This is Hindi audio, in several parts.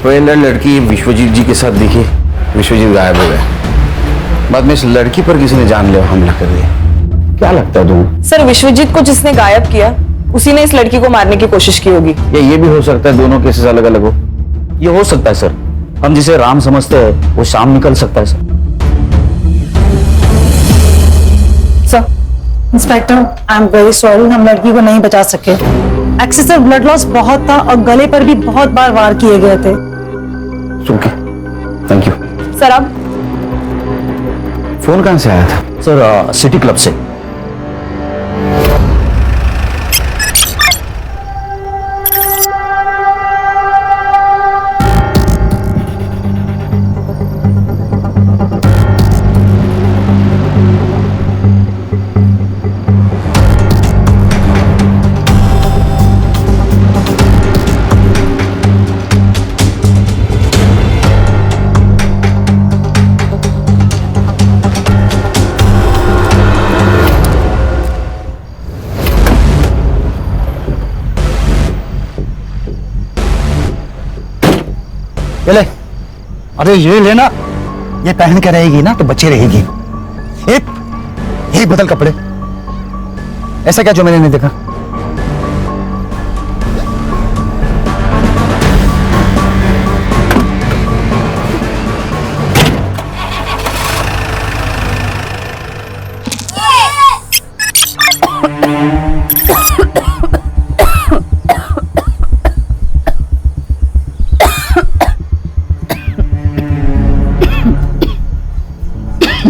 लड़की विश्वजीत जी के साथ दिखी, विश्वजीत गायब हो गए। बाद में इस लड़की पर किसी ने जानलेवा हमला कर दिया। क्या लगता है तुम्हें? सर, विश्वजीत को जिसने गायब किया उसी ने इस लड़की को मारने की कोशिश की होगी। या ये भी हो सकता है दोनों केसेस अलग अलग हो। ये हो सकता है सर, हम जिसे राम समझते हैं वो शाम निकल सकता है sir. Sir, inspector, I am very sorry, हम लड़की को नहीं बचा सके। एक्सेसिव ब्लड लॉस बहुत था और गले पर भी बहुत बार वार किए गए थे। Okay, thank you. सर, अब फोन कहां से आया था? सर सिटी क्लब से। ये ले, अरे ये लेना, ये पहन के रहेगी ना तो बच्चे रहेगी। एक बदल कपड़े, ऐसा क्या जो मैंने नहीं देखा?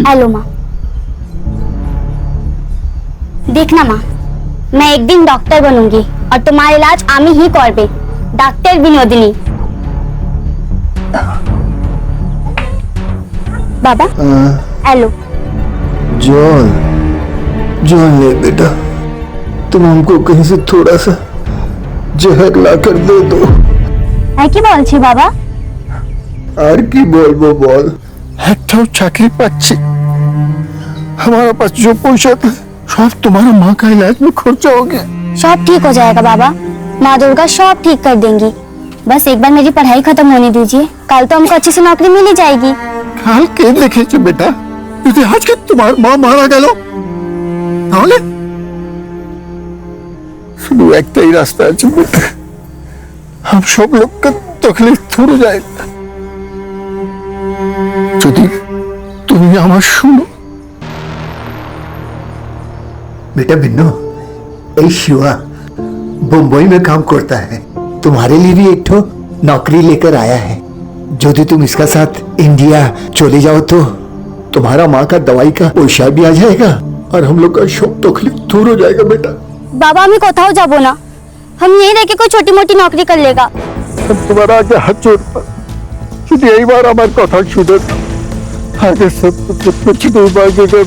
हेलो माँ, देखना माँ, मैं एक दिन डॉक्टर बनूंगी और तुम्हारा इलाज आमी ही करबे, डॉक्टर विनोदिनी। बाबा, हेलो। जॉन, जॉन ले बेटा, तुम हमको कहीं से थोड़ा सा जहर ला कर दे दो। है কি বলছি বাবা? আর কি বলবো বল, একটাও চাকরি পাচ্ছি, हमारा पास जो पैसा था सब तुम्हारा माँ का इलाज में खर्चा हो गया। सब ठीक हो जाएगा बाबा, माँ दुर्गा सब ठीक कर देंगी। बस एक बार मेरी पढ़ाई खत्म होने दीजिए, कल तो हमको अच्छी सी नौकरी मिल ही जाएगी। काल के देखे बेटा, यदि आज के तुम्हारा माँ मारा गया তাহলে শুধু একটাই রাস্তা আছে বেটা, हम सब लोग का तकलीफ थोड़ा जाएगा যদি তুমি আমার শুনো। बेटा बिन्नू, ए शिवा बम्बई में काम करता है, तुम्हारे लिए भी एक ठो नौकरी लेकर आया है। यदि तुम इसका साथ इंडिया चले जाओ तो तुम्हारा माँ का दवाई का पैसा भी आ जाएगा और हम लोग का सब तकलीफ दूर हो जाएगा बेटा। बाबा, हमें कोথাও যাবো না, हम यहीं रह के कोई छोटी मोटी नौकरी कर लेगा। तुम्हारा आगे हाथ जोड़ता, यदि यही बार हमारे कथा सुनो, आगे सब कुछ नहीं मांगेगा।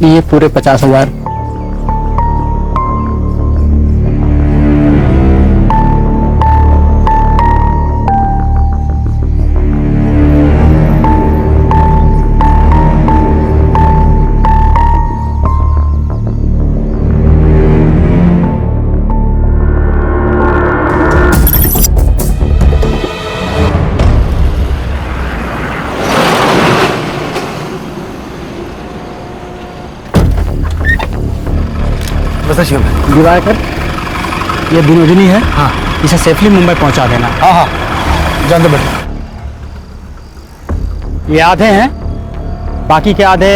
ये पूरे 50,000। दिवाकर, ये विनोदिनी है। हाँ, इसे सेफली मुंबई पहुंचा देना। हाँ हाँ, जान दो बेटा। ये आधे हैं, बाकी के आधे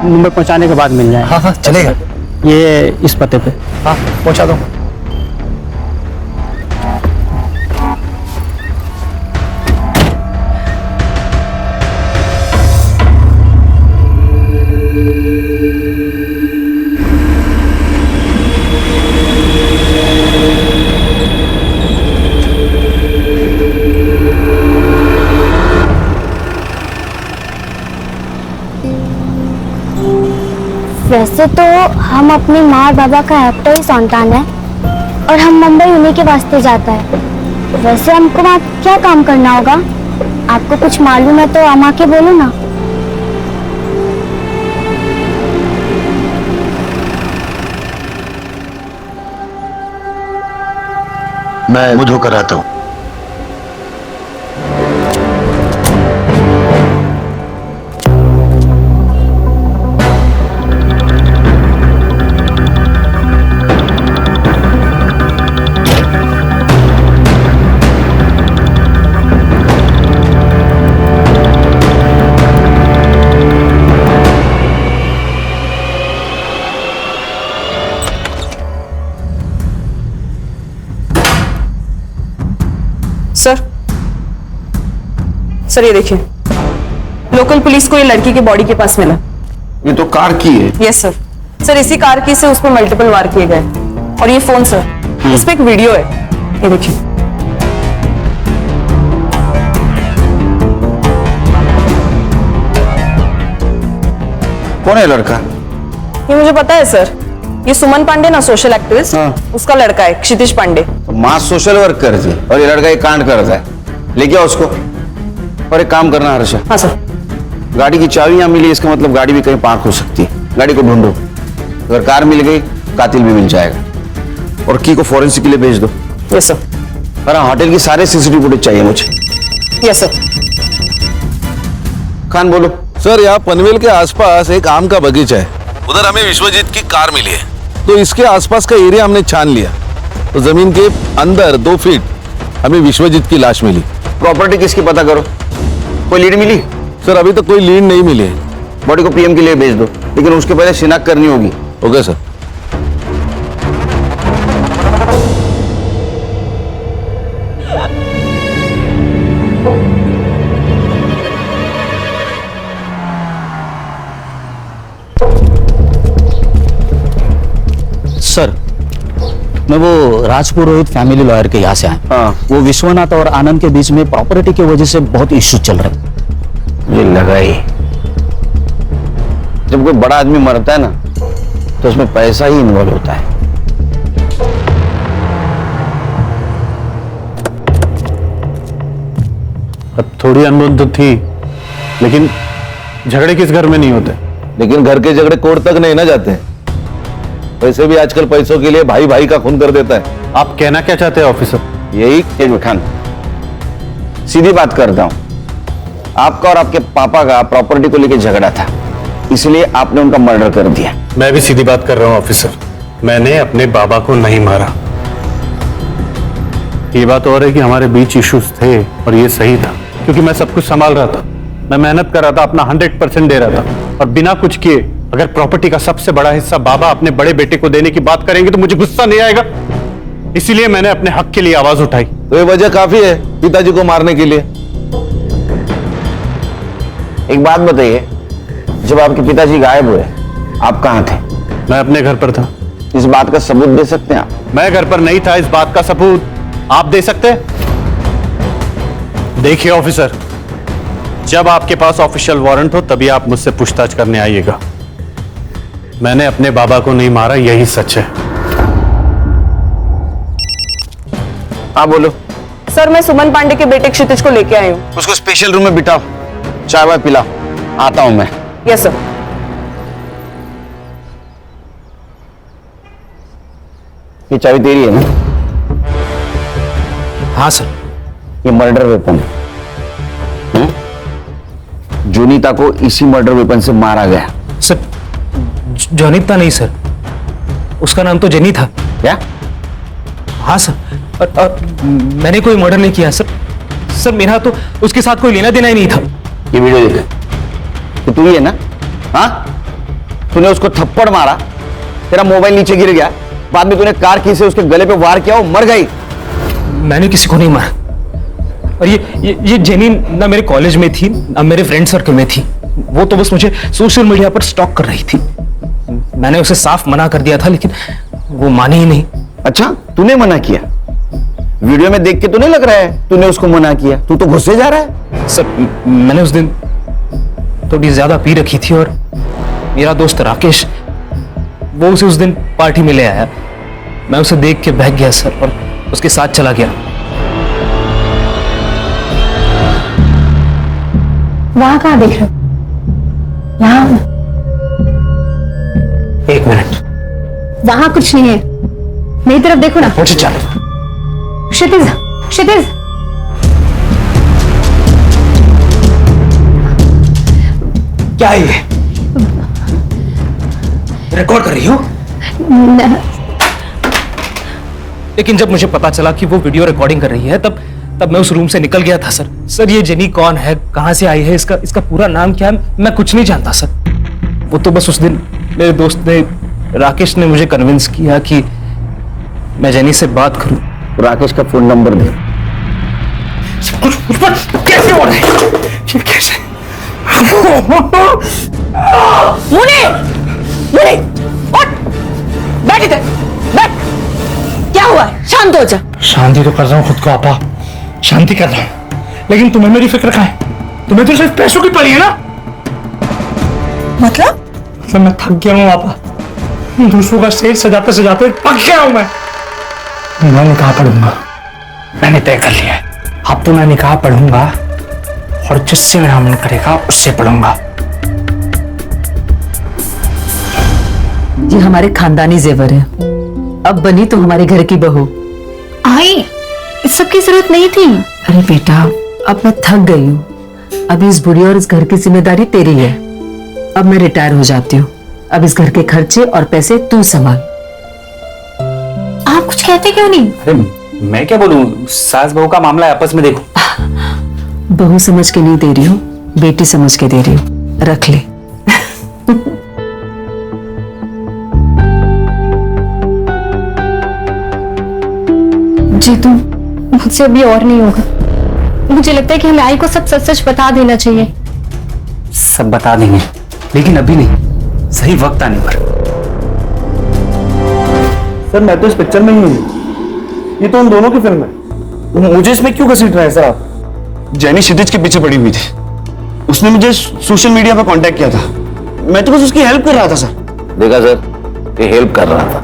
मुंबई पहुंचाने के बाद मिल जाए। हाँ हाँ, चलेगा। ये इस पते पे। हाँ, पहुंचा दो। वैसे तो हम अपनी माँ और बाबा का एकटा ही संतान है और हम मुंबई उन्हीं के वास्ते जाता है। वैसे हमको वहाँ क्या काम करना होगा? आपको कुछ मालूम है तो अम्मा के बोलो ना। मैं मुंह धोकर आता हूँ। सर ये देखिए, लोकल पुलिस को ये लड़की की बॉडी के पास मिला। ये तो कार की है। Yes sir. सर इसी कार की से उस पर मल्टीपल वार किए गए। और ये फोन सर, इस पे एक वीडियो है, ये देखिए। कौन है लड़का? ये मुझे पता है सर, ये सुमन पांडे ना, सोशल एक्टिविस्ट, उसका लड़का है क्षितिज पांडे। तो माँ सोशल वर्क करती है और ये लड़का एक कांड करता है। लेके आओ उसको। और एक काम करना हर्षा, हाँ सर। गाड़ी की चाबी यहाँ मिली, इसका मतलब गाड़ी भी कहीं पार्क हो सकती है। गाड़ी को ढूंढो, अगर कार मिल गई कातिल भी मिल जाएगा। और की को फॉरेंसिक के लिए भेज दो। Yes sir. और होटल की सारे सीसीटीवी फुटेज चाहिए मुझे। Yes sir. खान बोलो। सर, यहाँ पनवेल के आसपास एक आम का बगीचा है, उधर हमें विश्वजीत की कार मिली है। तो इसके आसपास का एरिया हमने छान लिया, तो जमीन के अंदर 2 फीट हमें विश्वजीत की लाश मिली। प्रॉपर्टी किसकी पता करो, कोई लीड मिली? सर, अभी तक कोई लीड नहीं मिली है। बॉडी को पीएम के लिए भेज दो, लेकिन उसके पहले शिनाख्त करनी होगी। Okay sir. सर, मैं वो राजपुरोहित फैमिली लॉयर के यहाँ से आया। हाँ। वो विश्वनाथ और आनंद के बीच में प्रॉपर्टी की वजह से बहुत इश्यू चल रहे हैं। ये लगा ही, जब कोई बड़ा आदमी मरता है ना, तो उसमें पैसा ही इन्वॉल्व होता है। अब थोड़ी अनबन तो थी, लेकिन झगड़े किस घर में नहीं होते। लेकिन घर के झगड़े कोर्ट तक नहीं ना जाते। वैसे भी आजकल पैसों के लिए भाई भाई का खून कर देता है। आप कहना क्या चाहते हैं ऑफिसर? यही एक मिनट खान, सीधी बात करता हूं। आपका और आपके पापा का प्रॉपर्टी को लेकर झगड़ा था, इसलिए आपने उनका मर्डर कर दिया। मैं भी सीधी बात कर रहा हूं ऑफिसर, मैंने अपने बाबा को नहीं मारा। ये बात और है कि हमारे बीच इश्यूज थे और ये सही था, क्योंकि मैं सब कुछ संभाल रहा था, मैं मेहनत कर रहा था, अपना 100% दे रहा था। और बिना कुछ किए अगर प्रॉपर्टी का सबसे बड़ा हिस्सा बाबा अपने बड़े बेटे को देने की बात करेंगे तो मुझे गुस्सा नहीं आएगा। इसीलिए मैंने अपने हक के लिए आवाज उठाई। तो ये वजह काफी है पिताजी को मारने के लिए। एक बात बताइए, जब आपके पिताजी गायब हुए, आप कहां थे? मैं अपने घर पर था। इस बात का सबूत दे सकते हैं आप? मैं घर पर नहीं था, इस बात का सबूत आप दे सकते हैं? देखिए ऑफिसर, जब आपके पास ऑफिशियल वारंट हो तभी आप मुझसे पूछताछ करने आइएगा। मैंने अपने बाबा को नहीं मारा, यही सच है। हाँ बोलो। सर मैं सुमन पांडे के बेटे क्षितिज को लेके आई हूँ। उसको स्पेशल रूम में बिठाओ, चाय वाय पिलाओ, आता हूं मैं। Yes sir. ये चाबी तेरी है ना? हाँ सर। ये मर्डर वेपन है। जोनीता को इसी मर्डर वेपन से मारा गया। सर जोनीता नहीं सर, उसका नाम तो जेनी था। क्या? हाँ सर, और मैंने कोई मर्डर नहीं किया सर। सर मेरा तो उसके साथ कोई लेना देना ही नहीं था। ये वीडियो देख, तो तू ही है ना? हाँ, तूने उसको थप्पड़ मारा, तेरा मोबाइल नीचे गिर गया, बाद में तूने कार की से उसके गले पे वार किया, वो मर गई। मैंने किसी को नहीं मारा। और ये जेनी ना मेरे कॉलेज में थी ना मेरे फ्रेंड सर्कल में थी। वो तो बस मुझे सोशल मीडिया पर स्टॉक कर रही थी। मैंने उसे साफ मना कर दिया था, लेकिन वो मानी ही नहीं। अच्छा, तूने मना किया? वीडियो में देख के तो नहीं लग रहा है तूने उसको मना किया। तू तो गुस्से जा रहा है। सर मैंने उस दिन थोड़ी ज्यादा पी रखी थी और मेरा दोस्त राकेश वो उसे उस दिन पार्टी में ले आया। मैं उसे देख के बहक गया सर और उसके साथ चला गया। वहां कहाँ देख रहे हो? यहाँ। एक मिनट, वहां कुछ नहीं है, मेरी तरफ देखो ना। मुझे चल। क्षितिज, क्षितिज, क्या है ये? रिकॉर्ड कर रही हो? लेकिन जब मुझे पता चला कि वो वीडियो रिकॉर्डिंग कर रही है तब मैं उस रूम से निकल गया था सर। सर ये जेनी कौन है, कहां से आई है, इसका पूरा नाम क्या है, मैं कुछ नहीं जानता सर। वो तो बस उस दिन मेरे दोस्त ने, राकेश ने मुझे कन्विंस किया कि मैं जेनी से बात करूं। राकेश का फोन नंबर दे। कैसे हो रहा है ये? कैसे? मुनी, मुनी, उठ, बैठ इधर, बैठ। क्या हुआ? शांत हो जा। शांति तो कर रहा हूँ खुद को आपा, शांति कर रहा हूँ, लेकिन तुम्हें मेरी फिक्र कहाँ है? तुम्हें तो सिर्फ पैसों की पड़ी है ना। मतलब? मैं थक गया हूँ आपा, दूसरों का स्टेज सजाते सजाते पक गया हूँ मैं निकाह पढ़ूंगा, मैंने तय कर लिया है। अब तो मैं निकाह पढ़ूंगा और जिससे मेरा मन करेगा उससे पढ़ूंगा। ये हमारे खानदानी जेवर है, अब बनी तो हमारे घर की बहू। आई, इस सब की जरूरत नहीं थी। अरे बेटा, अब मैं थक गई हूँ, अब इस बुढ़ी और इस घर की जिम्मेदारी तेरी है। अब मैं रिटायर हो जाती हूँ, अब इस घर के खर्चे और पैसे तू संभाल। आप कुछ कहते क्यों नहीं? अरे मैं क्या बोलूं, सास बहू का मामला है, आपस में देखो। बहू समझ के नहीं दे रही हूँ, बेटी समझ के दे रही हूँ, रख ले। जीतू, मुझसे अभी और नहीं होगा। मुझे लगता है कि हमें आई को सब सच सच बता देना चाहिए। सब बता देंगे, लेकिन अभी नहीं, सही वक्त आने पर। सर मैं तो इस पिक्चर में ही हूँ, ये तो उन दोनों की फिल्म है। मुझे इसमें क्यों घसीट रहे हैं सर आप? जेनी क्षितिज के पीछे पड़ी हुई थी, उसने मुझे सोशल मीडिया पर कांटेक्ट किया था, मैं तो बस उसकी हेल्प कर रहा था सर। देखा सर, ये हेल्प कर रहा था,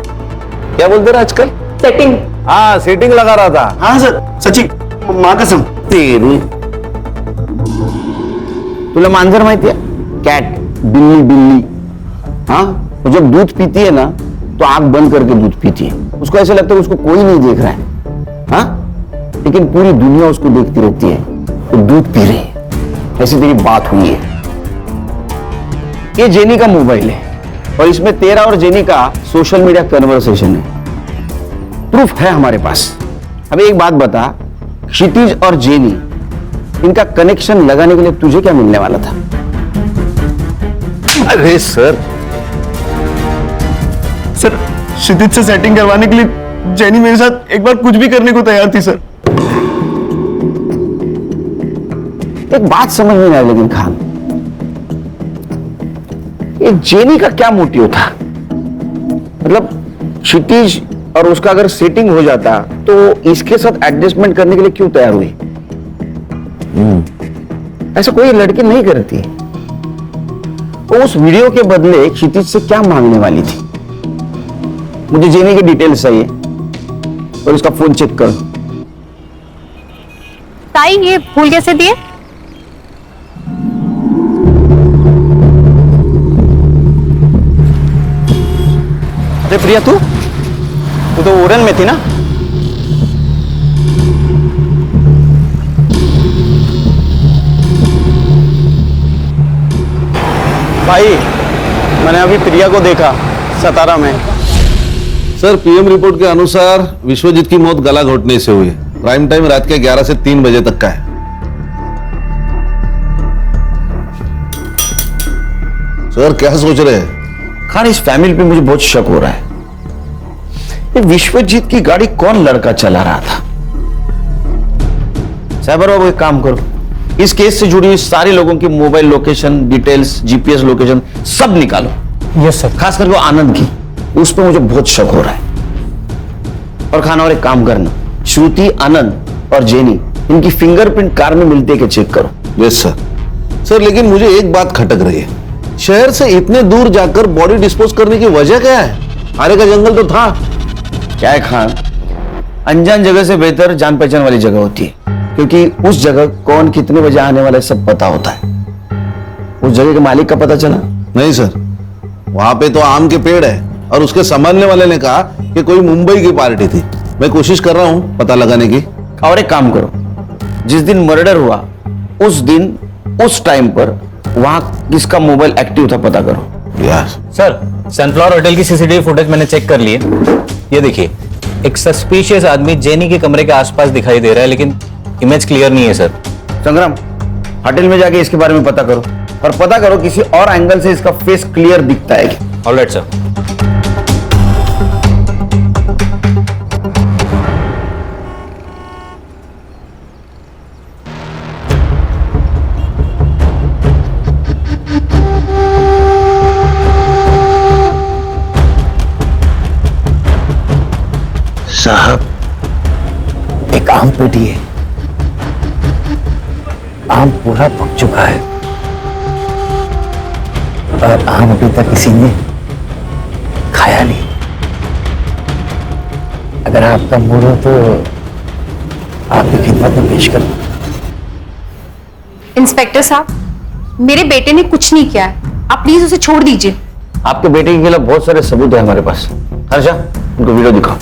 क्या बोलते रहे आजकल? सेटिंग। हाँ सेटिंग लगा रहा था। हाँ सर, सच्ची माँ कसम। तेरी तुला मांजर माहिती है? कैट, बिल्ली बिल्ली। हाँ, वो जब दूध पीती है ना तो आंख बंद करके दूध पीती है, उसको ऐसा लगता है उसको कोई नहीं देख रहा है। हाँ, लेकिन पूरी दुनिया उसको देखती रहती है तो दूध पी रही है। ऐसी तेरी बात हुई है। ये जेनी का मोबाइल है और इसमें तेरा और जेनी का सोशल मीडिया कन्वर्सेशन है, प्रूफ है हमारे पास। अब एक बात बता, क्षितिज और जेनी, इनका कनेक्शन लगाने के लिए तुझे क्या मिलने वाला था? अरे सर क्षितिज से सेटिंग करवाने के लिए जेनी मेरे साथ एक बार कुछ भी करने को तैयार थी सर। एक बात समझ में नहीं आई लेकिन खान, ये जेनी का क्या मोटिव था? मतलब क्षितिज और उसका अगर सेटिंग हो जाता तो इसके साथ एडजस्टमेंट करने के लिए क्यों तैयार हुई? ऐसा कोई लड़की नहीं करती। वो उस वीडियो के बदले क्षितिज से क्या मांगने वाली थी? मुझे जेनी की डिटेल्स चाहिए और उसका फोन चेक करो। ताई, ये फूल कैसे दिए? अरे प्रिया, तू तो उड़न में थी ना? भाई मैंने अभी प्रिया को देखा सतारा में। सर पीएम रिपोर्ट के अनुसार विश्वजीत की मौत गला घोटने से हुई है। प्राइम टाइम रात के 11 से 3 बजे तक का है। सर क्या सोच रहे हैं? खान, इस फैमिली पे मुझे बहुत शक हो रहा है। ये विश्वजीत की गाड़ी कौन लड़का चला रहा था? साइबर बाबू एक काम करो, इस केस से जुड़ी हुई सारे लोगों की mobile location details, GPS location सब निकालो। Yes sir. खास करके आनंद की, उस पर मुझे बहुत शक हो रहा है। और खाना, और एक काम करना, श्रुति, आनंद और जेनी, इनकी फिंगरप्रिंट कार में मिलते के चेक करो। Yes sir. सर लेकिन मुझे एक बात खटक रही है, शहर से इतने दूर जाकर बॉडी डिस्पोज करने की वजह क्या है? आरे का जंगल तो था। क्या है खान, अनजान जगह से बेहतर जान पहचान वाली जगह होती है, क्योंकि उस जगह कौन कितने बजे आने वाला है सब पता होता है। उस जगह के मालिक का पता चला? नहीं सर, वहां पे तो आम के पेड़ है और उसके संभालने वाले ने कहा कि कोई मुंबई की पार्टी थी। मैं कोशिश कर रहा हूं पता लगाने की। और एक काम करो, जिस दिन मर्डर हुआ उस दिन उस टाइम पर वहां किसका मोबाइल एक्टिव था पता करो। यार सर, सनफ्लावर होटल की सीसीटीवी फुटेज मैंने चेक कर ली है। ये देखिए, एक सस्पिशियस आदमी जेनी के कमरे के आसपास दिखाई दे रहा है, लेकिन इमेज क्लियर नहीं है सर। संग्राम, होटल में जाके इसके बारे में पता करो और पता करो किसी और एंगल से इसका फेस क्लियर दिखता है क्या। Alright sir. साहब, एक आम पेटी है, आम पूरा पक चुका है और आम अभी तक किसी ने खाया नहीं। अगर आपका मूड हो तो आपकी खिदमत में पेश कर। इंस्पेक्टर साहब, मेरे बेटे ने कुछ नहीं किया है, आप प्लीज उसे छोड़ दीजिए। आपके बेटे के खिलाफ बहुत सारे सबूत है हमारे पास। हर्षा, उनको वीडियो दिखाओ।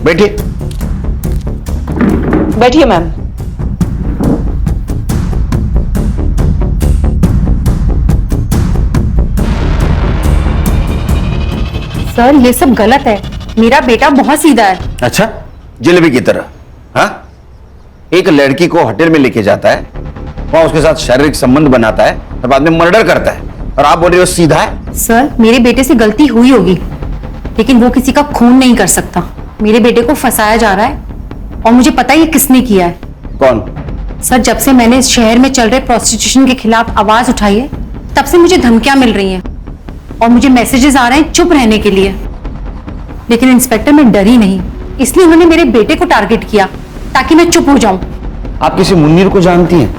बैठिए। बैठिए मैम। सर, ये सब गलत है। मेरा बेटा बहुत सीधा है। अच्छा, जलेबी की तरह? हाँ, एक लड़की को होटल में लेके जाता है, वहां उसके साथ शारीरिक संबंध बनाता है और बाद में मर्डर करता है, और आप बोल रहे हो सीधा है? सर, मेरे बेटे से गलती हुई होगी, लेकिन वो किसी का खून नहीं कर सकता। मेरे बेटे को फंसाया जा रहा है और मुझे पता है ये किसने किया है। कौन? सर, जब से मैंने इस शहर में चल रहे प्रोस्टिट्यूशन के खिलाफ आवाज उठाई है, तब से मुझे धमकियां मिल रही हैं और मुझे मैसेजेस आ रहे हैं चुप रहने के लिए। लेकिन इंस्पेक्टर, मैं डरी नहीं, इसलिए उन्होंने मेरे बेटे को टारगेट किया ताकि मैं चुप हो जाऊं। आप किसी मुन्नीर को जानती हैं?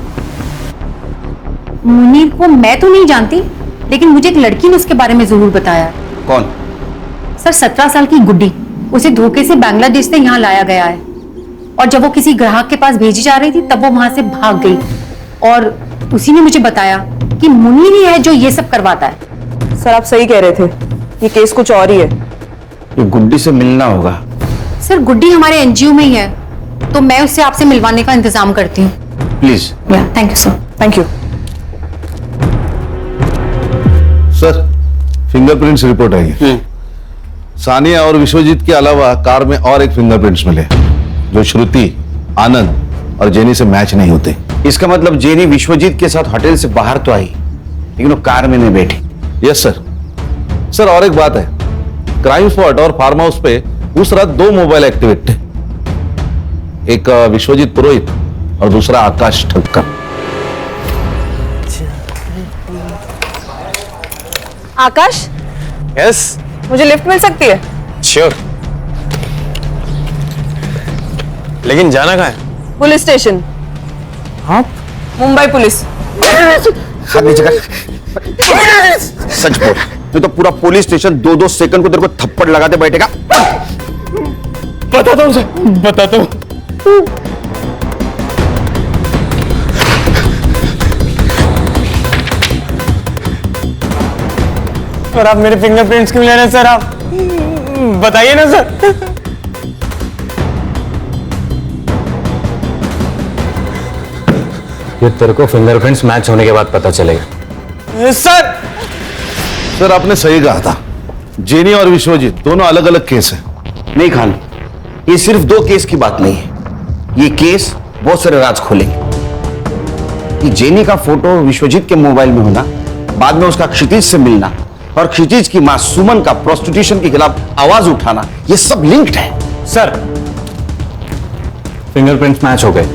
मुनीर को मैं तो नहीं जानती, लेकिन मुझे एक लड़की ने उसके बारे में जरूर बताया है। कौन? सर, 17 साल की गुड्डी। उसे धोखे से बांग्लादेश से यहाँ लाया गया है और जब वो किसी ग्राहक के पास भेजी जा रही थी तब वो वहां से भाग गई और उसी ने मुझे बताया कि मुनीर ही है जो ये सब करवाता है। सर, आप सही कह रहे थे, ये केस कुछ और ही है। ये गुड्डी से मिलना होगा। सर, गुड्डी हमारे एनजीओ में ही है, तो मैं उससे आपसे मिलवाने का इंतजाम करती हूँ। Please. Thank you sir. Thank you. Sir, fingerprints report आई। सानिया और विश्वजीत के अलावा कार में और एक फिंगरप्रिंट्स मिले जो श्रुति, आनंद और जेनी से मैच नहीं होते। इसका मतलब जेनी विश्वजीत के साथ होटल से बाहर तो आई, लेकिन वो कार में नहीं बैठी। Yes sir. सर, और एक बात है, क्राइम स्पॉट और फार्म हाउस पे उस रात 2 मोबाइल एक्टिवेट थे, एक विश्वजीत पुरोहित और दूसरा आकाश ठक्कर। आकाश, यस, मुझे लिफ्ट मिल सकती है? श्योर। लेकिन जाना कहाँ है? Police station. हाँ? मुंबई पुलिस। हाथ नीचे कर। सच बोल, तू तो पूरा पुलिस स्टेशन 2-2 सेकंड को तेरे को थप्पड़ लगाते बैठेगा। बताता हूँ सर, बताता हूँ। और आप मेरे फिंगरप्रिंट्स क्यों ले रहे हैं सर? आप बताइए ना सर। ये तेरे को फिंगरप्रिंट्स मैच होने के बाद पता चलेगा। सर, सर, आपने सही कहा था, जेनी और विश्वजीत दोनों अलग अलग केस है। नहीं खान, ये सिर्फ 2 केस की बात नहीं है, ये केस बहुत सारे राज खोलेंगे। कि जेनी का फोटो विश्वजीत के मोबाइल में होना, बाद में उसका क्षितिज से मिलना और क्षितिज की मां सुमन का प्रोस्टिट्यूशन के खिलाफ आवाज उठाना, ये सब लिंक्ड है। सर, फिंगरप्रिंट्स मैच हो गए।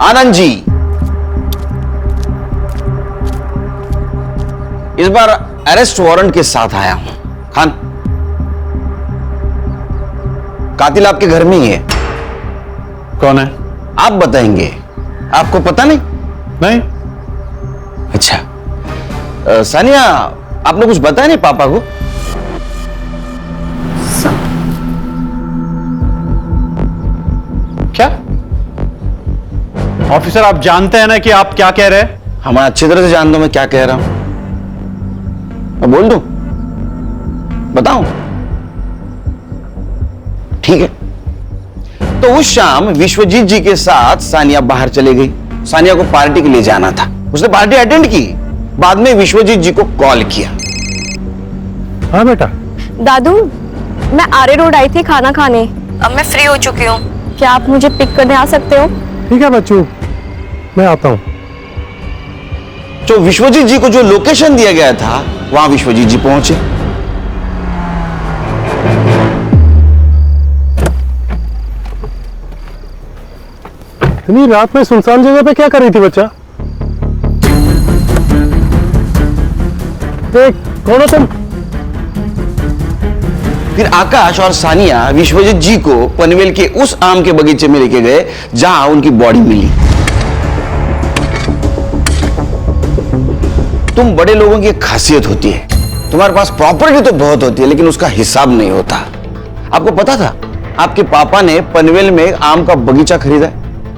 आनंद जी, इस बार अरेस्ट वारंट के साथ आया हूं। खान, कातिल आपके घर में ही है। कौन है? आप बताएंगे, आपको पता नहीं? नहीं। अच्छा, सानिया, आपने कुछ बताया नहीं पापा को? क्या? ऑफिसर, आप जानते हैं ना कि आप क्या कह रहे हैं? हम अच्छी तरह से जानता हूं मैं क्या कह रहा हूं। मैं बोल दूं? बताऊं? ठीक है। तो उस शाम विश्वजीत जी के साथ सानिया बाहर चली गई। सानिया को पार्टी के लिए जाना था, उसने पार्टी अटेंड की। बाद में विश्वजीत जी को कॉल किया। हाँ बेटा। दादू, मैं आरे रोड आई थी खाना खाने, अब मैं फ्री हो चुकी हूँ, क्या आप मुझे पिक करने आ सकते हो? ठीक है बच्चू, मैं आता हूँ। तो विश्वजीत जी को जो लोकेशन दिया गया था वहां विश्वजीत जी पहुंचे। इतनी रात में सुनसान जगह पे क्या कर रही थी बच्चा? देख, कौन हो तुम? फिर आकाश और सानिया विश्वजीत जी को पनवेल के उस आम के बगीचे में लेके गए जहां उनकी बॉडी मिली। तुम बड़े लोगों की एक खासियत होती है, तुम्हारे पास प्रॉपर्टी तो बहुत होती है लेकिन उसका हिसाब नहीं होता। आपको पता था आपके पापा ने पनवेल में आम का बगीचा खरीदा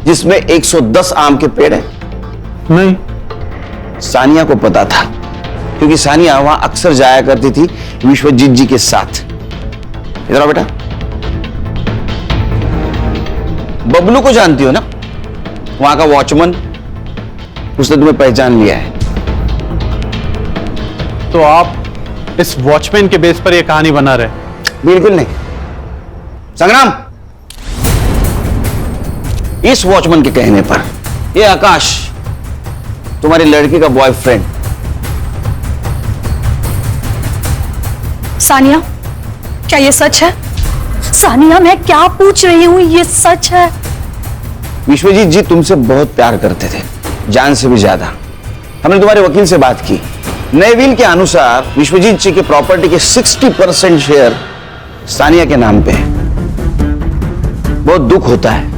जिसमें 110 आम के पेड़ हैं? नहीं। सानिया को पता था क्योंकि सानिया वहां अक्सर जाया करती थी विश्वजीत जी के साथ। इधर आओ बेटा। बबलू को जानती हो ना, वहां का वॉचमैन, उसने तुम्हें पहचान लिया है। तो आप इस वॉचमैन के बेस पर यह कहानी बना रहे? बिल्कुल नहीं संग्राम, इस वॉचमैन के कहने पर ये आकाश तुम्हारी लड़की का बॉयफ्रेंड। सानिया, क्या ये सच है? सानिया, मैं क्या पूछ रही हूँ, ये सच है? विश्वजीत जी तुमसे बहुत प्यार करते थे, जान से भी ज्यादा। हमने तुम्हारे वकील से बात की। नए विल के अनुसार विश्वजीत जी के प्रॉपर्टी के 60% शेयर सानिया के नाम पे है। बहुत दुख होता है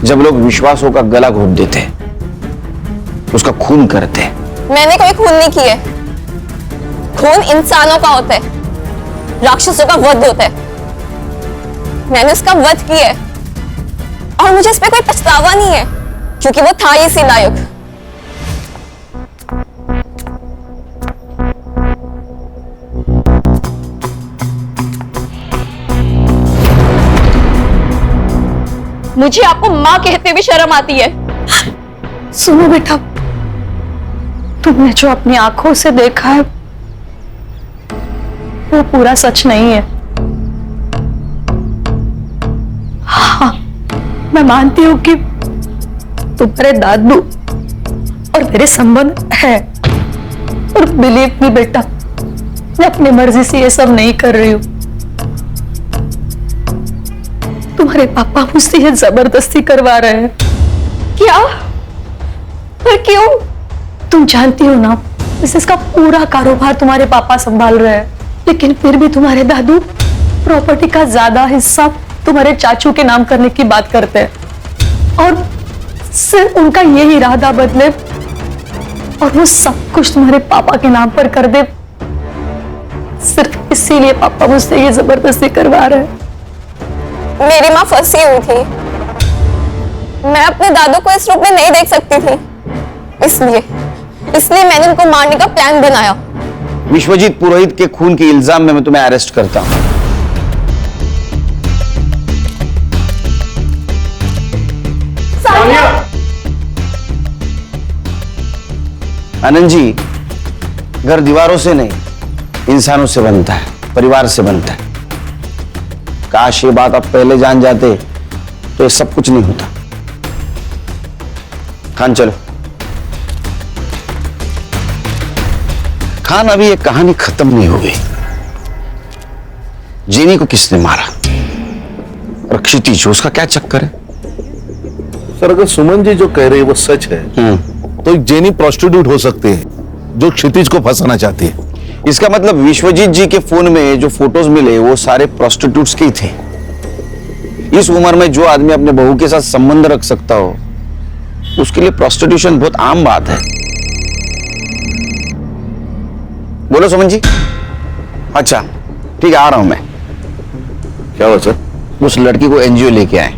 जब लोग विश्वासों का गला घोट देते, उसका खून करते। मैंने कोई खून नहीं किया। खून इंसानों का होता है, राक्षसों का वध होता है। मैंने उसका वध किया और मुझे इस पे कोई पछतावा नहीं है क्योंकि वो था ही इसी लायक। मुझे आपको मां कहते भी शर्म आती है। सुनो बेटा, तुमने जो अपनी आंखों से देखा है वो पूरा सच नहीं है। हाँ, मैं मानती हूं कि तुम्हारे दादू और मेरे संबंध है, और बिलीव मी बेटा, मैं अपनी मर्जी से ये सब नहीं कर रही हूं। तुम्हारे पापा मुझसे ये जबरदस्ती करवा रहे हैं। क्या? पर क्यों? तुम जानती हो ना, बिजनेस का पूरा कारोबार तुम्हारे पापा संभाल रहे हैं, लेकिन फिर भी तुम्हारे दादू प्रॉपर्टी का ज्यादा हिस्सा तुम्हारे चाचू के नाम करने की बात करते हैं, और सिर्फ उनका यही इरादा बदले और वो सब कुछ तुम्हारे पापा के नाम पर कर दे, सिर्फ इसीलिए पापा मुझसे ये जबरदस्ती करवा रहे हैं। मेरी माँ फंसी हुई थी, मैं अपने दादू को इस रूप में नहीं देख सकती थी, इसलिए मैंने उनको मारने का प्लान बनाया। विश्वजीत पुरोहित के खून के इल्जाम में मैं तुम्हें अरेस्ट करता हूं। आनंद जी, घर दीवारों से नहीं इंसानों से बनता है, परिवार से बनता है। काश ये बात आप पहले जान जाते तो ये सब कुछ नहीं होता। खान चलो। खान, अभी ये कहानी खत्म नहीं हो गई। जेनी को किसने मारा और क्षितिज, उसका क्या चक्कर है? सर, अगर सुमन जी जो कह रहे हैं वो सच है तो एक जेनी प्रोस्टिट्यूट हो सकती है जो क्षितिज को फंसाना चाहती है। इसका मतलब विश्वजीत जी के फोन में जो फोटोज मिले वो सारे प्रोस्टिट्यूट्स के ही थे। इस उम्र में जो आदमी अपने बहू के साथ संबंध रख सकता हो उसके लिए प्रोस्टिट्यूशन बहुत आम बात है। बोलो सुमन जी। अच्छा ठीक है, आ रहा हूं मैं। क्या हुआ सर? उस लड़की को एनजीओ लेके आए।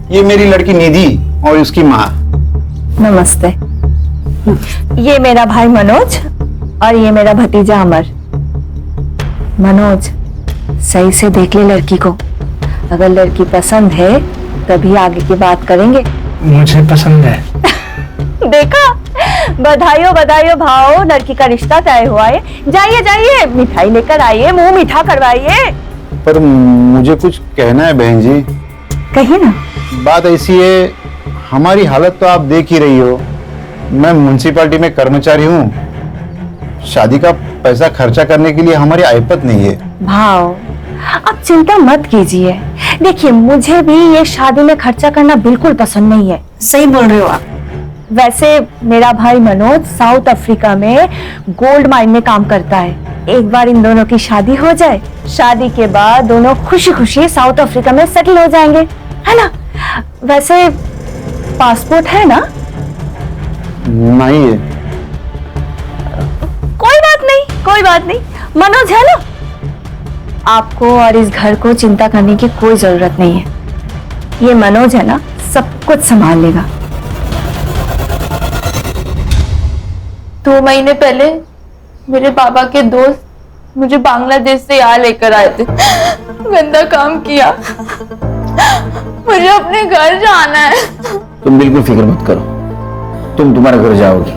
ये मेरी लड़की निधि और इसकी माँ। नमस्ते। ये मेरा भाई मनोज और ये मेरा भतीजा अमर। मनोज, सही से देख ले लड़की को। अगर लड़की पसंद है तभी आगे की बात करेंगे। मुझे पसंद है। देखा, बधाइयों बधाइयों भाव, लड़की का रिश्ता तय हुआ है। जाइए जाइए, मिठाई लेकर आइए, मुंह मीठा करवाइए। पर मुझे कुछ कहना है बहन जी। कहिए ना। बात ऐसी है, हमारी हालत तो आप देख ही रही हो। मैं म्युनिसिपैलिटी में कर्मचारी हूँ। शादी का पैसा खर्चा करने के लिए हमारी आयपत नहीं है। भाव, आप चिंता मत कीजिए। देखिए, मुझे भी ये शादी में खर्चा करना बिल्कुल पसंद नहीं है। सही बोल रहे हो आप। वैसे मेरा भाई मनोज साउथ अफ्रीका में गोल्ड माइन में काम करता है। एक बार इन दोनों की शादी हो जाए, शादी के बाद दोनों खुशी खुशी साउथ अफ्रीका में सेटल हो जाएंगे, है ना? वैसे पासपोर्ट है ना? नहीं है। कोई बात नहीं, कोई बात नहीं। मनोज है ना? आपको और इस घर को चिंता करने की कोई जरूरत नहीं है। ये मनोज है ना, सब कुछ संभाल लेगा। 2 महीने पहले मेरे पापा के दोस्त मुझे बांग्लादेश से यहाँ लेकर आए थे। गंदा काम किया। मुझे अपने घर जाना है। तुम बिल्कुल फिक्र मत करो, तुम तुम्हारे घर जाओगी।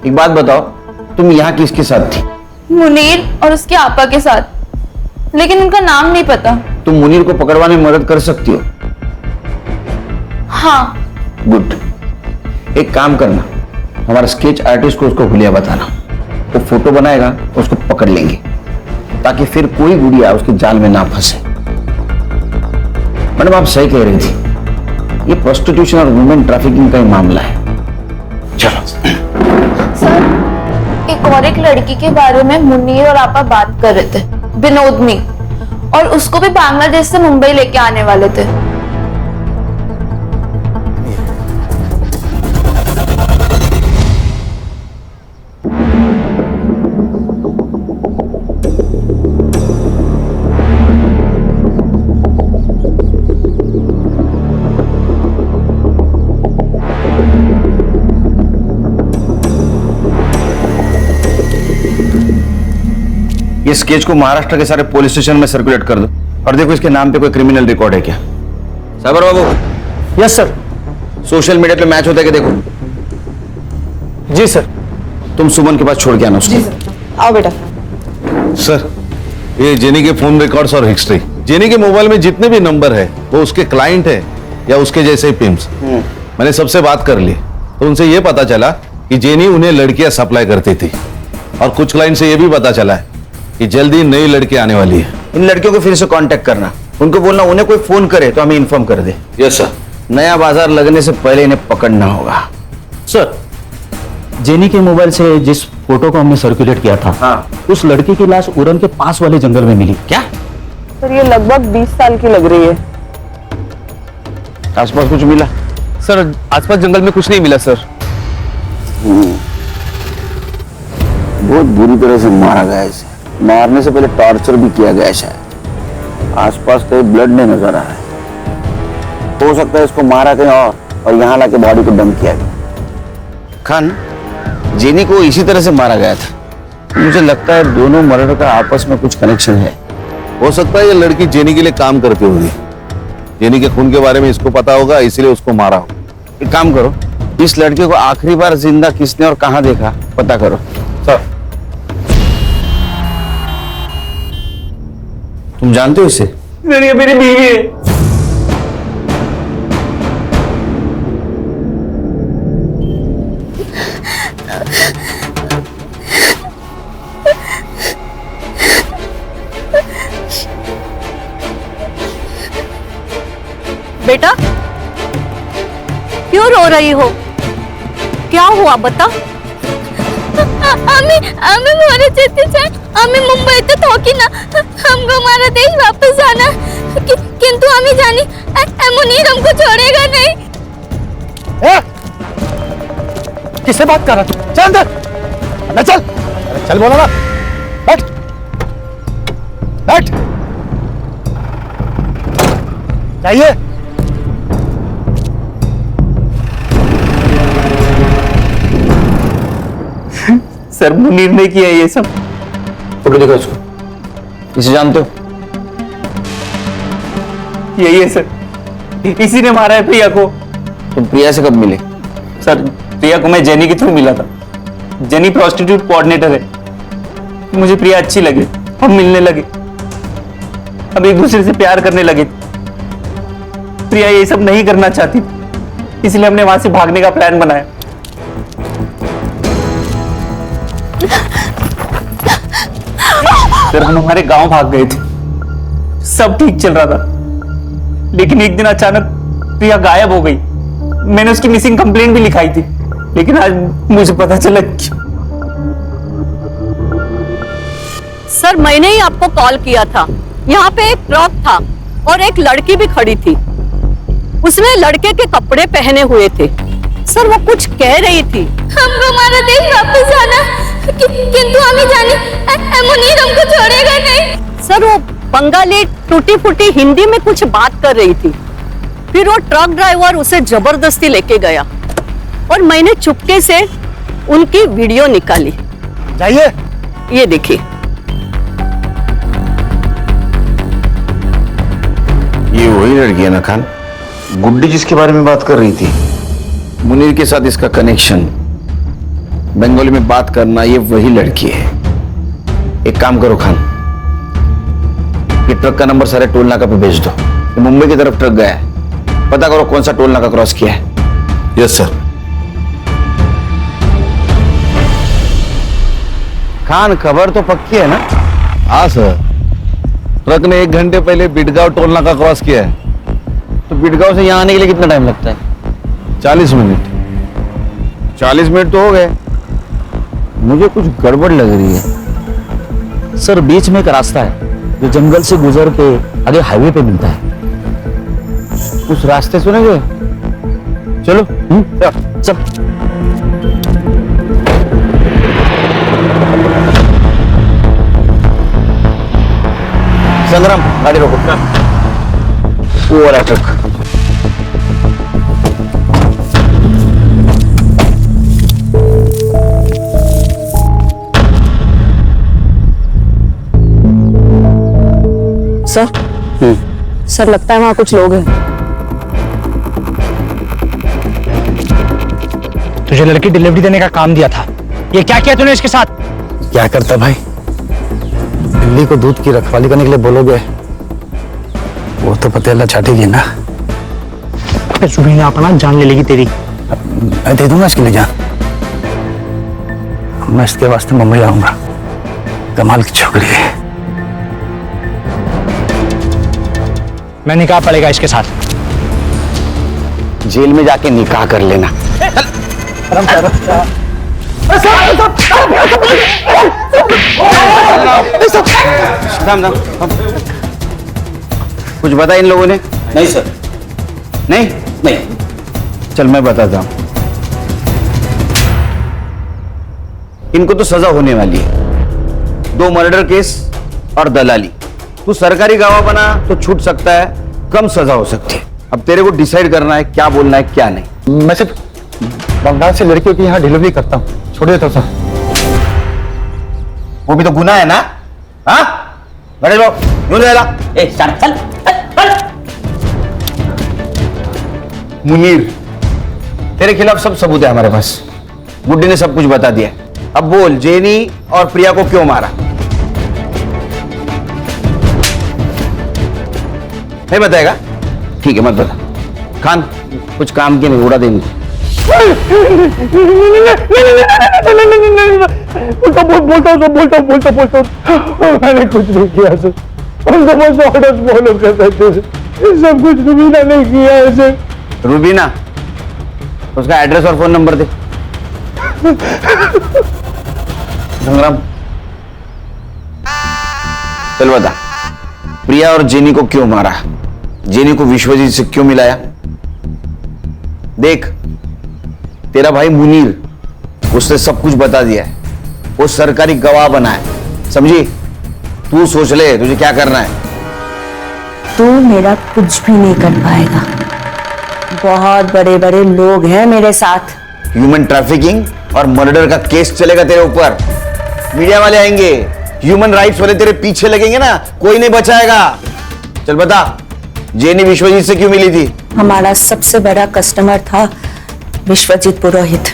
एक बात बताओ, तुम यहाँ किसके साथ थी? मुनीर और उसके आपा के साथ, लेकिन उनका नाम नहीं पता। तुम मुनीर को पकड़वाने में मदद कर सकती हो? हाँ। गुड। एक काम करना, हमारा स्केच आर्टिस्ट को उसको हुलिया बताना। वो फोटो बनाएगा, उसको पकड़ लेंगे, ताकि फिर कोई गुड़िया उसके जाल में ना फंसे। मैडम, आप सही कह रही थी, ये प्रोस्टिट्यूशन और वुमेन ट्रैफिकिंग का ही मामला है। चलो। सर, एक लड़की के बारे में मुनीर और आपा बात कर रहे थे, विनोदनी, और उसको भी बांग्लादेश से मुंबई लेके आने वाले थे। ये स्केच को महाराष्ट्र के सारे पुलिस स्टेशन में सर्कुलेट कर दो और देखो इसके नाम पे कोई क्रिमिनल रिकॉर्ड है क्या। Sabar Babu. Yes sir. Social media पे मैच होता है कि देखो। जी सर। तुम सुमन के पास छोड़ के आना उसको। आओ बेटा। सर, ये जेनी के फोन रिकॉर्ड्स और हिस्ट्री, जेनी के मोबाइल में जितने भी नंबर है वो उसके क्लाइंट है या उसके जैसे ही पिम्स। मैंने सबसे बात कर ली तो उनसे ये पता चला कि जेनी उन्हें लड़कियां सप्लाई करती थी, और कुछ क्लाइंट से ये भी पता चला है कि जल्दी नई लड़की आने वाली है। इन लड़कियों को फिर से कांटेक्ट करना, उनको बोलना उन्हें कोई फोन करे तो हमें इन्फॉर्म कर दे। Yes sir. नया बाजार लगने से पहले इन्हें पकड़ना होगा। सर, जेनी के मोबाइल से जिस फोटो को हमने सर्कुलेट किया था, हाँ, उस लड़की की लाश उरन के पास वाले जंगल में मिली। क्या? सर, ये लगभग 20 साल की लग रही है। आसपास कुछ मिला? सर, आसपास जंगल में कुछ नहीं मिला सर। बहुत बुरी तरह से मारा गया इसे। मारने से पहले टॉर्चर भी किया गया शायद। आसपास कहीं ब्लड नहीं नजर आ रहा है। हो सकता है इसको मारा कहीं और यहाँ लाके बॉडी को डंप किया गया। खान, जेनी को इसी तरह से मारा गया था। मुझे लगता है दोनों मर्डर का आपस में कुछ कनेक्शन है। हो सकता है ये लड़की जेनी के लिए काम करती होगी। जेनी के खून के बारे में इसको पता होगा, इसलिए उसको मारा हो। एक काम करो, इस लड़के को आखिरी बार जिंदा किसने और कहां देखा पता करो। सर, तुम जानते हो इसे? मेरी बीवी है। बेटा, क्यों रो रही हो? क्या हुआ बता? आम्ही मरे जेते आम्ही मुंबईत थोकी ना हमको हमारा देश वापस जाना किंतु आम्ही जानी मुनीर हमको छोड़ेगा नहीं। किससे बात कर रहा तू? चल अंदर। ना चल, चल बोला ना। बैठ बैठ। चाहिए सर मुनीर ने किया ये सब। फोटो दिखाओ इसको, इसे जानते हो? यही है सर, इसी ने मारा है प्रिया को। तुम प्रिया से कब मिले? सर प्रिया को मैं जेनी के थ्रू मिला था। जेनी प्रोस्टिट्यूट कोऑर्डिनेटर है। मुझे प्रिया अच्छी लगी, हम मिलने लगे, अब एक दूसरे से प्यार करने लगे। प्रिया ये सब नहीं करना चाहती, इसलिए हमने वहां से भागने का प्लान बनाया। सर हम हमारे गांव भाग गए थे, सब ठीक चल रहा था, लेकिन एक दिन अचानक प्रिया गायब हो गई। मैंने उसकी मिसिंग कंप्लेंट भी लिखाई थी, लेकिन आज मुझे पता चला कि... सर मैंने ही आपको कॉल किया था। यहाँ पे एक ट्रक था और एक लड़की भी खड़ी थी। उसने लड़के के कपड़े पहने हुए थे। सर वो कुछ कह रही थी, हमको हमारा देश वापस जाना, किंतु हमें जाने मुनीर हमको छोड़ेगा नहीं। सर वो बंगाली टूटी फूटी हिंदी में कुछ बात कर रही थी। फिर वो ट्रक ड्राइवर उसे जबरदस्ती लेके गया और मैंने चुपके से उनकी वीडियो निकाली। जाइए, ये देखिए। ये वही लड़की है ना खान, गुड्डी जिसके बारे में बात कर रही थी? मुनीर के साथ इसका कनेक्शन, बंगाली में बात करना, ये वही लड़की है। एक काम करो खान, ये ट्रक का नंबर सारे टोल नाका पे भेज दो। ये मुंबई की तरफ ट्रक गया है, पता करो कौन सा टोल नाका क्रॉस किया है। Yes sir. खान खबर तो पक्की है ना? हाँ सर, ट्रक ने 1 घंटे पहले बिडगांव टोल नाका क्रॉस किया है। तो बिडगांव से यहाँ आने के लिए कितना टाइम लगता है? 40 मिनट। 40 मिनट तो हो गए। मुझे कुछ गड़बड़ लग रही है। सर बीच में एक रास्ता है जो जंगल से गुजर के आगे हाईवे पे मिलता है। उस रास्ते सुनेंगे? चलो चल। संग्राम गाड़ी रोको। वो वाला ट्रक। सर लगता है वहां कुछ लोग हैं। तुझे लड़की डिलीवरी देने का काम दिया था, ये क्या किया तूने इसके साथ? क्या करता भाई, बिल्ली को दूध की रखवाली करने के लिए बोलोगे, वो तो पतेला चाटेगी ना। सुबह ने अपना जान ले लेगी तेरी। मैं दे दूंगा इसके लिए जान। मैं इसके वास्ते मुंबई आऊंगा, कमाल की छोकरी है। मैं निकाह पड़ेगा इसके साथ। जेल में जाके निकाह कर लेना। कुछ बता इन लोगों ने? नहीं सर। नहीं नहीं। चल मैं बताता हूं। इनको तो सजा होने वाली है। 2 मर्डर केस और दलाली। तू सरकारी गवाह बना तो छूट सकता है, कम सजा हो सकती है। अब तेरे को डिसाइड करना है क्या बोलना है क्या नहीं। मैं सिर्फ बंगाल से लड़कियों की यहाँ डिलीवरी करता हूँ, छोड़ देता सर। वो भी तो गुनाह है ना? हाँ बड़े लोग यूं ले ला। चल चल चल। मुनीर, तेरे खिलाफ सब सबूत है हमारे पास। गुड्डी ने सब कुछ बता दिया। अब बोल, जेनी और प्रिया को क्यों मारा? नहीं बताएगा? ठीक है मत बता। खान कुछ काम के नहीं, उड़ा देंगे। बोलता मैंने कुछ नहीं किया सर। हम तो बस ऑर्डर्स फॉलो कर रहे थे, सब कुछ रुबीना ने किया है सर। रुबीना, उसका एड्रेस और फोन नंबर दे। संग्राम चल बता, प्रिया और जेनी को क्यों मारा? जेनी को विश्वजीत से क्यों मिलाया? देख, तेरा भाई मुनीर, उसने सब कुछ बता दिया है। वो सरकारी गवाह बना है, समझी? तू सोच ले तुझे क्या करना है। तू मेरा कुछ भी नहीं कर पाएगा। बहुत बड़े बड़े लोग हैं मेरे साथ। ह्यूमन ट्रैफिकिंग और मर्डर का केस चलेगा तेरे ऊपर। मीडिया वाले आएंगे, ह्यूमन राइट्स वाले तेरे पीछे लगेंगे ना, कोई नहीं बचाएगा। चल बता, जेनी विश्वजीत से क्यों मिली थी? हमारा सबसे बड़ा कस्टमर था विश्वजीत पुरोहित।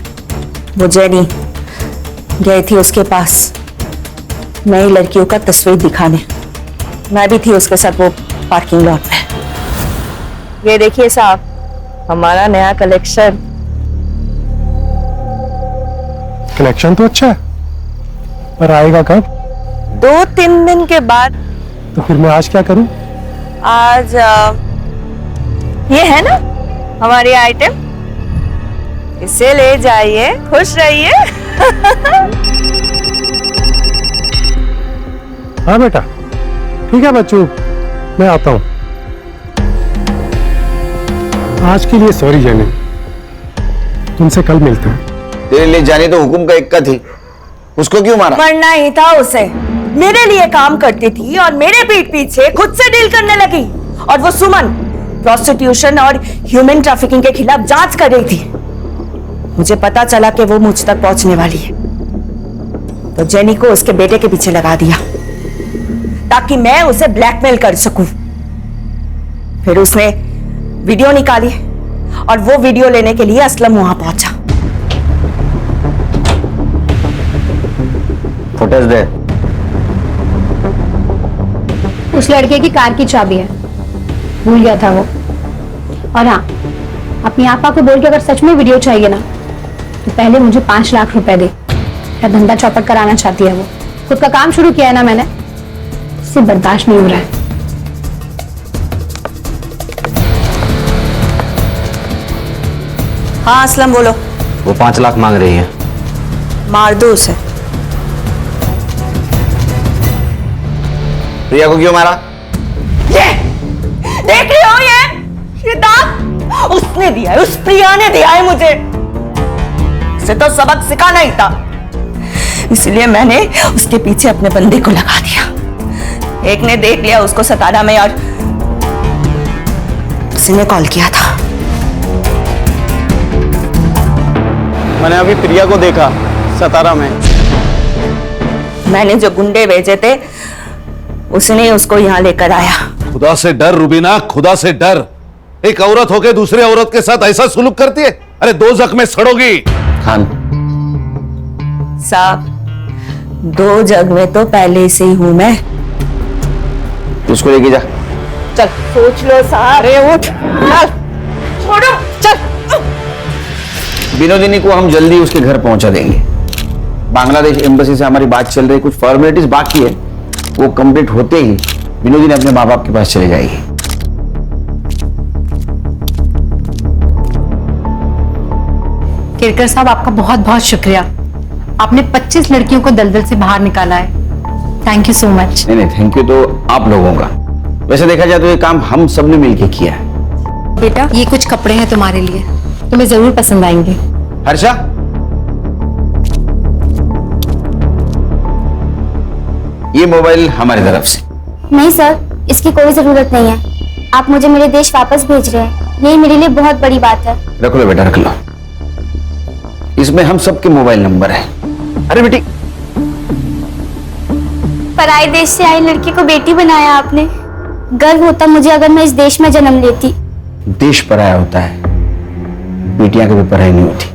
वो जेनी गई थी उसके पास नई लड़कियों का तस्वीर दिखाने। मैं भी थी उसके साथ वो पार्किंग लॉट पे। ये देखिए साहब, हमारा नया कलेक्शन। कलेक्शन तो अच्छा है, पर आएगा कब? 2-3 दिन के बाद। तो फिर मैं आज क्या करूं? आज ये है ना हमारी आइटम, इसे ले जाइए, खुश रहिए। हाँ बेटा, ठीक है बच्चों, मैं आता हूं। आज के लिए सॉरी जेनी, तुमसे कल मिलते हैं। तेरे ले जाने तो हुकुम का इक्का थी, उसको क्यों मारा? मरना ही था उसे। मेरे लिए काम करती थी और मेरे पीठ पीछे खुद से डील करने लगी। और वो सुमन प्रोस्टिट्यूशन और ह्यूमन ट्रैफिकिंग के खिलाफ जांच कर रही थी। मुझे पता चला कि वो मुझ तक पहुंचने वाली है, तो जेनी को उसके बेटे के पीछे लगा दिया ताकि मैं उसे ब्लैकमेल कर सकूं। फिर उसने वीडियो निकाली और वो वीडियो लेने के लिए असलम वहां पहुंचा। फुटेज दे। उस लड़के की कार की चाबी है, भूल गया था वो। और हाँ, अपनी आपा को बोल के अगर सच में वीडियो चाहिए ना, तो पहले मुझे 5 लाख रुपए दे। क्या धंधा चौपट कराना चाहती है वो। खुद का काम शुरू किया है ना मैंने, उससे बर्दाश्त नहीं हो रहा है। हाँ असलम बोलो। वो 5 लाख मांग रही है। मार दो उसे। प्रिया को क्यों मारा? ये देख रहे हो, ये दाग उसने दिया है, उस प्रिया ने दिया है मुझे। उसे तो सबक सिखाना ही था, इसलिए मैंने उसके पीछे अपने बंदे को लगा दिया। एक ने देख लिया उसको सतारा में और उसने कॉल किया था। मैंने अभी प्रिया को देखा सतारा में। मैंने जो गुंडे भेजे थे उसने उसको यहाँ लेकर आया। खुदा से डर रुबीना, खुदा से डर। एक औरत होके दूसरे औरत के साथ ऐसा सुलूक करती है? अरे 2 जख्म में सड़ोगी। खान साहब, 2 जग में तो पहले से ही हूं मैं। उसको लेके जा। चल सोच लो साहब। अरे उठ, चल छोड़ो, चल। विनोदिनी को हम जल्दी उसके घर पहुंचा देंगे। बांग्लादेश एम्बेसी से हमारी बात चल रही, कुछ फॉर्मेलिटीज बाकी है, वो कंप्लीट होते ही विनोदिनी अपने माँ बाप के पास चले जाएगी। केरकर साहब, आपका बहुत बहुत शुक्रिया। आपने 25 लड़कियों को दलदल से बाहर निकाला है। Thank you so much. नहीं, थैंक यू तो आप लोगों का। वैसे देखा जाए तो ये काम हम सब ने मिलकर किया है। बेटा, ये कुछ कपड़े हैं तुम्हारे लिए, तुम्हें जरूर पसंद आएंगे। हर्षा, ये मोबाइल हमारी तरफ से। नहीं सर, इसकी कोई जरूरत नहीं है। आप मुझे मेरे देश वापस भेज रहे हैं, यही मेरे लिए बहुत बड़ी बात है। रख लो बेटा, रख लो। इसमें हम सबके मोबाइल नंबर है। अरे बेटी, पराए देश से आई लड़की को बेटी बनाया आपने। गर्व होता मुझे अगर मैं इस देश में जन्म लेती। देश पराया होता है, बेटियां कभी पराई नहीं होती।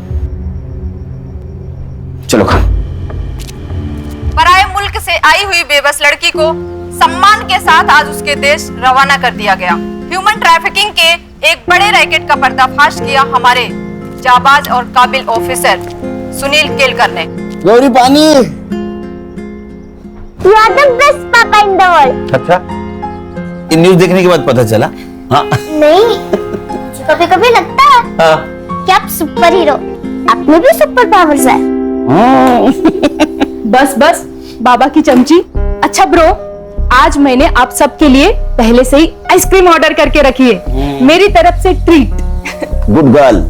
चलो खान। पराए मुल्क से आई हुई बेबस लड़की को सम्मान के साथ आज उसके देश रवाना कर दिया गया। ह्यूमन ट्रैफिकिंग के एक बड़े रैकेट का पर्दाफाश किया हमारे जाबाज और काबिल ऑफिसर सुनील केलकर ने। गौरी पानी। You are the best papa in the world. अच्छा, ये न्यूज़ देखने के बाद पता चला? हाँ। नहीं, कभी कभी लगता है कि आप सुपर हीरो, आप में भी सुपर पावर्स है। बस बस बाबा की चमची। अच्छा ब्रो, आज मैंने आप सबके लिए पहले से ही आइसक्रीम ऑर्डर करके रखी है, मेरी तरफ से ट्रीट। Good girl.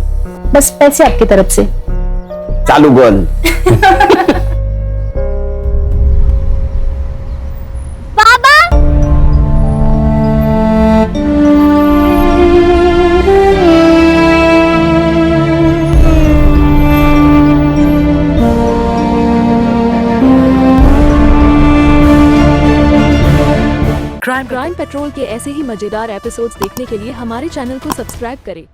बस पैसे आपकी तरफ से। चालू गर्ल। बाबा, पेट्रोल के ऐसे ही मजेदार एपिसोड्स देखने के लिए हमारे चैनल को सब्सक्राइब करें